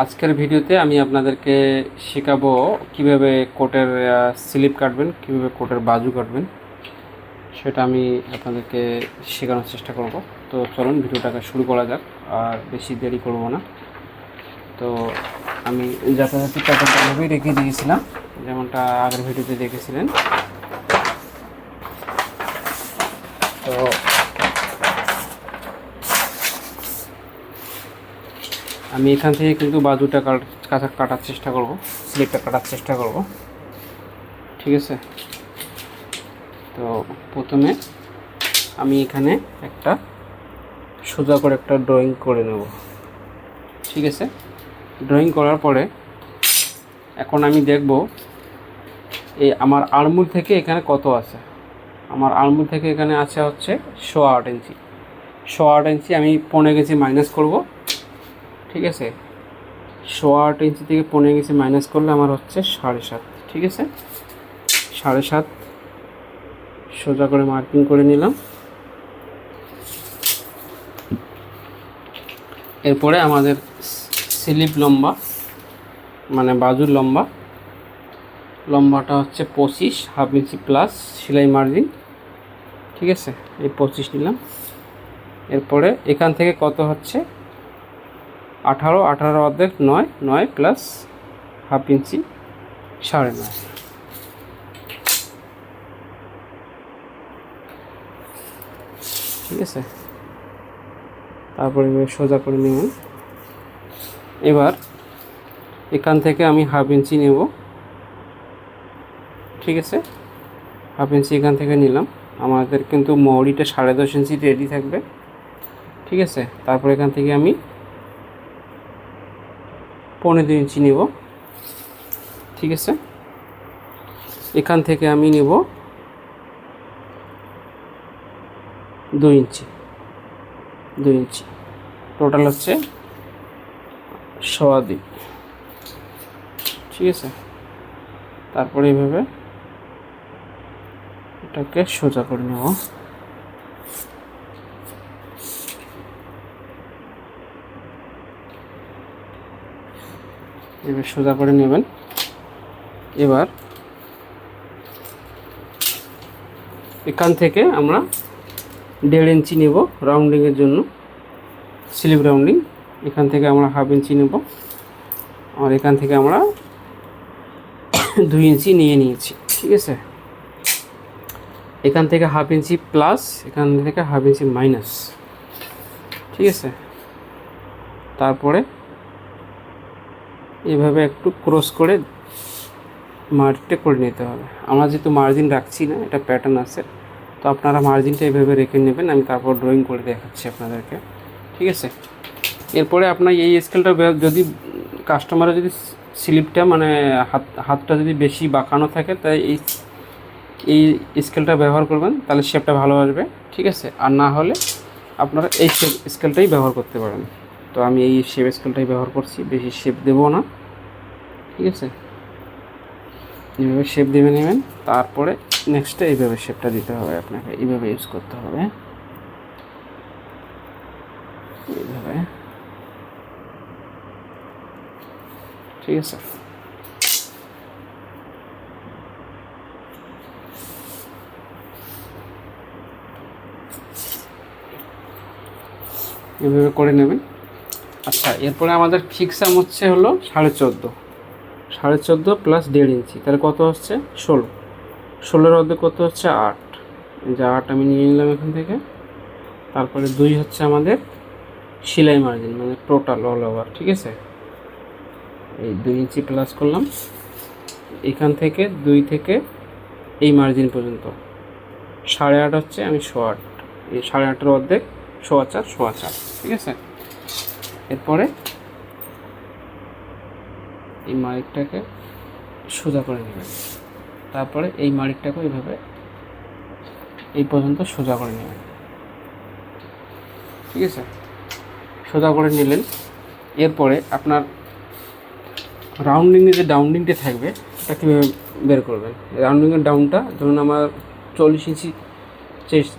আজকের ভিডিওতে আমি আপনাদেরকে শেখাবো কিভাবে কোটের স্লিপ কাটবেন, কিভাবে কোটের বাজু কাটবেন, সেটা আমি আপনাদেরকে শেখানোর চেষ্টা করব। তো চলুন ভিডিওটাকে শুরু করা যাক, আর বেশি দেরি করব না। তো আমি যথাযথ প্যাটার্নটা ভাবেই রেখে দিয়েছিলাম, যেমনটা আগের ভিডিওতে দেখেছিলেন। তো আমি এখান থেকে কিন্তু বাজুটা কাটার চেষ্টা করব, স্লিপটা কাটার চেষ্টা করব, ঠিক আছে। তো প্রথমে আমি এখানে একটা সোজা করে একটা ড্রয়িং করে নেব, ঠিক আছে। ড্রয়িং করার পরে এখন আমি দেখব এই আমার আঙুল থেকে এখানে কত আছে। আমার আঙুল থেকে এখানে আছে হচ্ছে 8.5 ইঞ্চি। 8.5 ইঞ্চি আমি 15 গেছি মাইনাস করব, ঠিক আছে। 8.5 ইঞ্চি থেকে 15 গেছি মাইনাস করলে আমার হচ্ছে 7.5, ঠিক আছে। 7.5 সোজা করে মার্কিং করে নিলাম। এরপরে আমাদের স্লিপ লম্বা, মানে বাজুর লম্বাটা হচ্ছে 25, হাফ ইঞ্চি প্লাস সেলাই মার্জিন, ঠিক আছে। এই 25 নিলাম। এরপরে এখান থেকে কত হচ্ছে 18 অর্ধেক 9 প্লাস হাফ ইঞ্চি 9.5, ঠিক আছে। তারপরে সোজা করে নেব। এবার এখান থেকে আমি হাফ ইঞ্চি নেব, ঠিক আছে। হাফ ইঞ্চি এখান থেকে নিলাম। আমাদের কিন্তু মহরিটা 10.5 ইঞ্চি রেডি থাকবে, ঠিক আছে। তারপর এখান থেকে আমি 15 ইঞ্চি নেব, ঠিক আছে। এখান থেকে আমি নেব 2 ইঞ্চি, টোটাল হচ্ছে 2.25, ঠিক আছে। তারপরে এইভাবে এটাকে সোজা করে নেব। এবার সোজা করে নেবেন। এবার এখান থেকে আমরা 1.5 ইঞ্চি নেব রাউন্ডিংয়ের জন্য, স্লিভ রাউন্ডিং। এখান থেকে আমরা হাফ ইঞ্চি নেব, আর এখান থেকে আমরা 2 ইঞ্চি নিয়েছি, ঠিক আছে। এখান থেকে হাফ ইঞ্চি প্লাস, এখান থেকে হাফ ইঞ্চি মাইনাস, ঠিক আছে। তারপরে এভাবে একটু ক্রস করে মার্জিনটা করে নিতে হবে। আমরা যেহেতু মার্জিন রাখছি না, এটা প্যাটার্ন আছে, তো আপনারা মার্জিনটা এইভাবে রেখে নেবেন। আমি তারপর ড্রয়িং করে দেখাচ্ছি আপনাদেরকে, ঠিক আছে। এরপরে আপনার এই স্কেলটা যদি কাস্টমারের যদি স্লিপটা মানে হাতটা যদি বেশি বাঁকানো থাকে, তাই এই স্কেলটা ব্যবহার করবেন, তাহলে শেপটা ভালো আসবে, ঠিক আছে। আর না হলে আপনারা এই স্কেলটাই ব্যবহার করতে পারেন। তো আমি এই শেপ স্কেলটাই ব্যবহার করছি, বেশি শেপ দেবো না, ঠিক আছে। এইভাবে শেপ দেবে নেবেন। তারপরে নেক্সটে এইভাবে শেপটা দিতে হবে, আপনাকে এইভাবে ইউজ করতে হবে, এইভাবে, ঠিক আছে। এভাবে করে নেবেন। আচ্ছা, এরপরে আমাদের ফিক্স আর্ম হচ্ছে হলো 14.5 প্লাস 1.5 ইঞ্চি, তাহলে কত হচ্ছে 16 অর্ধে কত হচ্ছে 8, এই যে 8 আমি নিয়ে নিলাম এখান থেকে। তারপরে 2 হচ্ছে আমাদের সেলাই মার্জিন, মানে টোটাল অল ওভার, ঠিক আছে। এই 2 ইঞ্চি প্লাস করলাম এখান থেকে, 2 থেকে এই মার্জিন পর্যন্ত 8.5 হচ্ছে, আমি 8.5, এই 8.5 অর্ধেক 4.25, ঠিক আছে। এরপরে এই মার্কটাকে সোজা করে নেবেন। তারপরে এই মার্কটাকে এইভাবে এই পর্যন্ত সোজা করে নেবেন, ঠিক আছে। সোজা করে নিলেন। এরপরে আপনার রাউন্ডিংয়ে যে ডাউনডিংটা থাকবে, এটা কীভাবে বের করবেন। রাউন্ডিংয়ের ডাউনটা ধরুন আমার 40 ইঞ্চি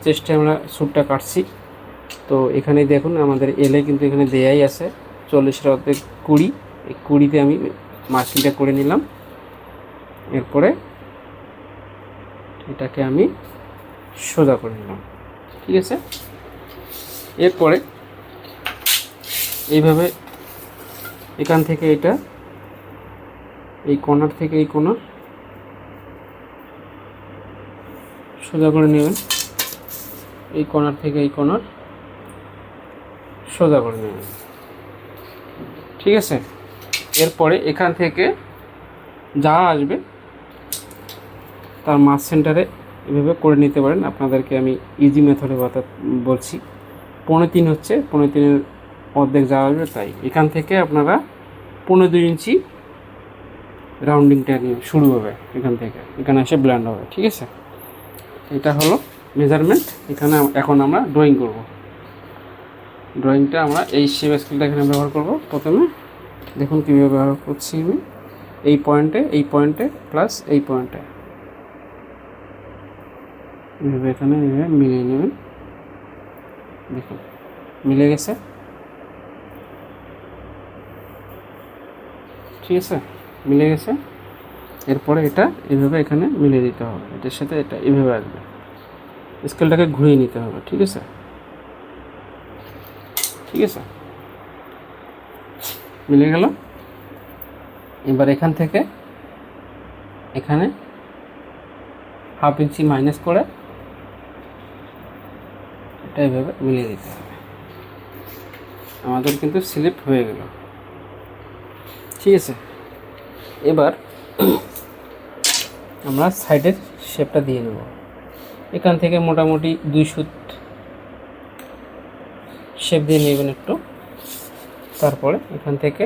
চেস্টে আমরা স্যুটটা কাটছি, তো এখানে দেখুন আমাদের এলে কিন্তু এখানে দেয়াই আছে 40 অর্ধেক 20, এই 20-তে আমি মার্কিংটা করে নিলাম। এরপরে এটাকে আমি সোজা করে নিলাম, ঠিক আছে। এরপরে এইভাবে এখান থেকে এটা এই কর্নার থেকে এই কর্নার সোজা করে নেবেন, এই কর্নার থেকে এই কর্নার সোজা করে নেবেন, ঠিক আছে। এরপরে এখান থেকে যা আসবে তার মাছ সেন্টারে এভাবে করে নিতে পারেন। আপনাদেরকে আমি ইজি মেথডে বলছি। 15.3 হচ্ছে, 15.3-এর অর্ধেক যা আসবে তাই। এখান থেকে আপনারা 15.2 ইঞ্চি রাউন্ডিংটা নিয়ে শুরু হবে, এখান থেকে এখানে এসে ব্ল্যান্ড হবে, ঠিক আছে। এটা হলো মেজারমেন্ট। এখন আমরা ড্রয়িং করব। ড্রয়িংটা আমরা এই শেপ স্কেলটা এখানে ব্যবহার করব। প্রথমে দেখুন কীভাবে ব্যবহার করছি আমি। এই পয়েন্টে প্লাস এই পয়েন্টে এইভাবে এখানে এইভাবে মিলিয়ে নেবেন। দেখুন মিলে গেছে, ঠিক আছে, মিলে গেছে। এরপরে এটা এইভাবে এখানে মিলিয়ে দিতে হবে, এটার সাথে এটা এইভাবে আসবে। স্কেলটাকে ঘুরিয়ে নিতে হবে, ঠিক আছে, ঠিক আছে, মিলে গেল। এবার এখান থেকে এখানে 1/2 ইঞ্চি মাইনাস করে এটা এইভাবে মিলিয়ে দিতে হবে। আমাদের কিন্তু স্লিপ হয়ে গেল, ঠিক আছে। এবার আমরা সাইডের শেপটা দিয়ে নেব। এখান থেকে মোটামুটি 2 সুত শেপ দিয়ে নেবেন একটু। তারপরে এখান থেকে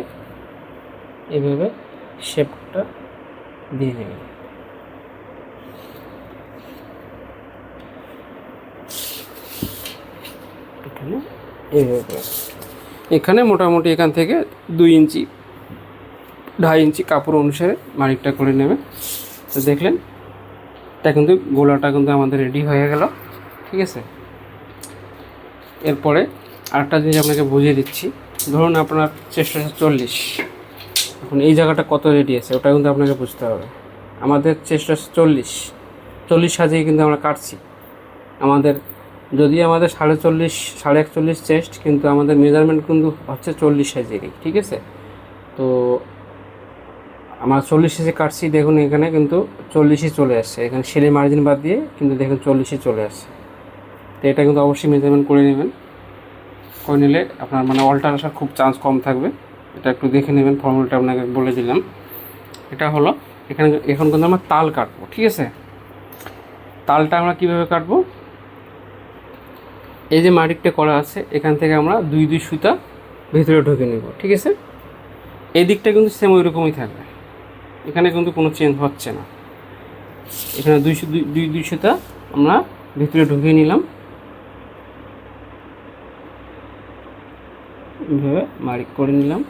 এইভাবে শেপটা দিয়ে নেবেন। এখানে এইভাবে এখানে মোটামুটি এখান থেকে 2 ইঞ্চি 2.5 ইঞ্চি কাপড় অনুসারে মার্কিংটা করে নেবেন। তো দেখলেন এটা কিন্তু গোলাটা কিন্তু আমাদের রেডি হয়ে গেল, ঠিক আছে। এরপরে আরেকটা জিনিস আপনাকে বুঝিয়ে দিচ্ছি। ধরুন আপনার চেস্ট আছে 40, এখন এই জায়গাটা কত রেডি আছে ওটা কিন্তু আপনাকে বুঝতে হবে। আমাদের চেস্ট আছে 40 সাজিয়ে কিন্তু আমরা কাটছি। আমাদের যদি আমাদের 40.5 41 চেস্ট, কিন্তু আমাদের মেজারমেন্ট কিন্তু হচ্ছে 40 সাইজেরই, ঠিক আছে। তো আমরা 40 সাইজে কাটছি, দেখুন এখানে কিন্তু 40ই চলে আসছে। এখানে সেলাই মার্জিন বাদ দিয়ে কিন্তু দেখুন 40ই চলে আসছে। তো এটা কিন্তু অবশ্যই মেজারমেন্ট করে নেবেন। করে নিলে আপনার মানে অল্টার আসার খুব চান্স কম থাকবে। এটা একটু দেখে নেবেন, ফর্মুলাটা আপনাকে বলে দিলাম। এটা হলো এখন কিন্তু আমরা তাল কাটবো, ঠিক আছে। তালটা আমরা কীভাবে কাটবো, এই যে মার্কিংটা করা আছে এখান থেকে আমরা 2 সুতা ভিতরে ঢুকে নেব, ঠিক আছে। এই দিকটা কিন্তু সেম ওই রকমই থাকবে, এখানে কিন্তু কোনো চেঞ্জ হচ্ছে না। এখানে 2 সুতা আমরা ভিতরে ঢুকিয়ে নিলাম, এইভাবে মার্ক করে নিলাম।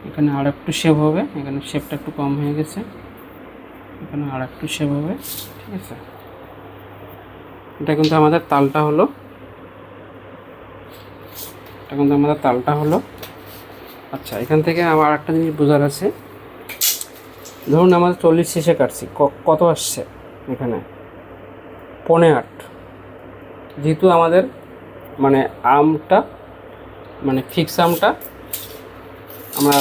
এখানে আর একটু শেপ হবে, এখানে শেপটা একটু কম হয়ে গেছে, এখানে আর একটু শেপ হবে, ঠিক আছে। এটা কিন্তু আমাদের তালটা হলো, আচ্ছা। এখান থেকে আমার একটা জিনিস বোঝার আছে। ধরুন আমাদের 40 শেষে কাটছি, কত আসছে এখানে 15.8। যেহেতু আমাদের মানে আমটা মানে ফিক্স আমটা আমরা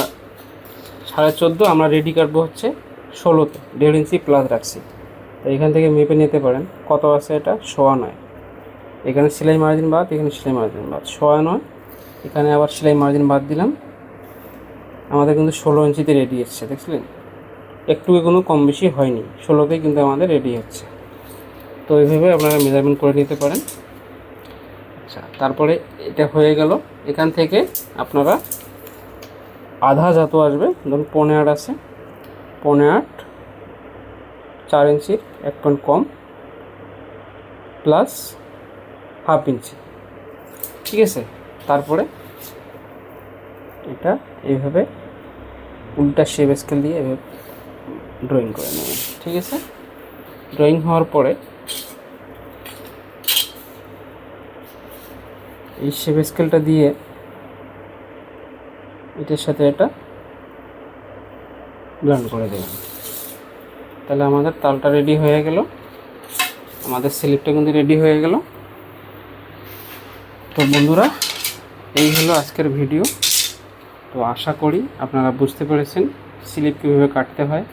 14.5, আমরা রেডি কাটবো হচ্ছে 16তে, 1.5 ইঞ্চি প্লাস রাখছি। তো এখান থেকে মেপে নিতে পারেন কত আছে। এটা 9.5, এখানে সেলাই মার্জিন বাদ, এখানে সেলাই মার্জিন বাদ, 9.5। এখানে আবার সেলাই মার্জিন বাদ দিলাম। আমাদের কিন্তু 16 ইঞ্চিতে রেডি হচ্ছে, দেখছিলেন একটু কোনো কম বেশি হয়নি, 16তেই কিন্তু আমাদের রেডি হচ্ছে। তো এইভাবে আপনারা মেজারমেন্ট করে নিতে পারেন। আচ্ছা, তারপরে এটা হয়ে গেল। এখান থেকে আপনারা আধা যত আসবে, ধরুন 15.8 আছে, 15.8 4 ইঞ্চির 1 পয়েন্ট কম প্লাস 1/2 ইঞ্চি, ঠিক আছে। তারপরে এটা এইভাবে উল্টা শেপ স্কেল দিয়ে এভাবে ড্রয়িং করে নেবেন। ঠিক আছে, ড্রয়িং হওয়ার পরে এই শেপ স্কেলটা দিয়ে এটার সাথে এটা ব্লেন্ড করে দেবেন। তাহলে আমাদের তালটা রেডি হয়ে গেল, আমাদের স্লিপটা কিন্তু রেডি হয়ে গেল। তো বন্ধুরা, এই হলো আজকের ভিডিও। তো আশা করি আপনারা বুঝতে পেরেছেন স্লিপ কীভাবে কাটতে হয়।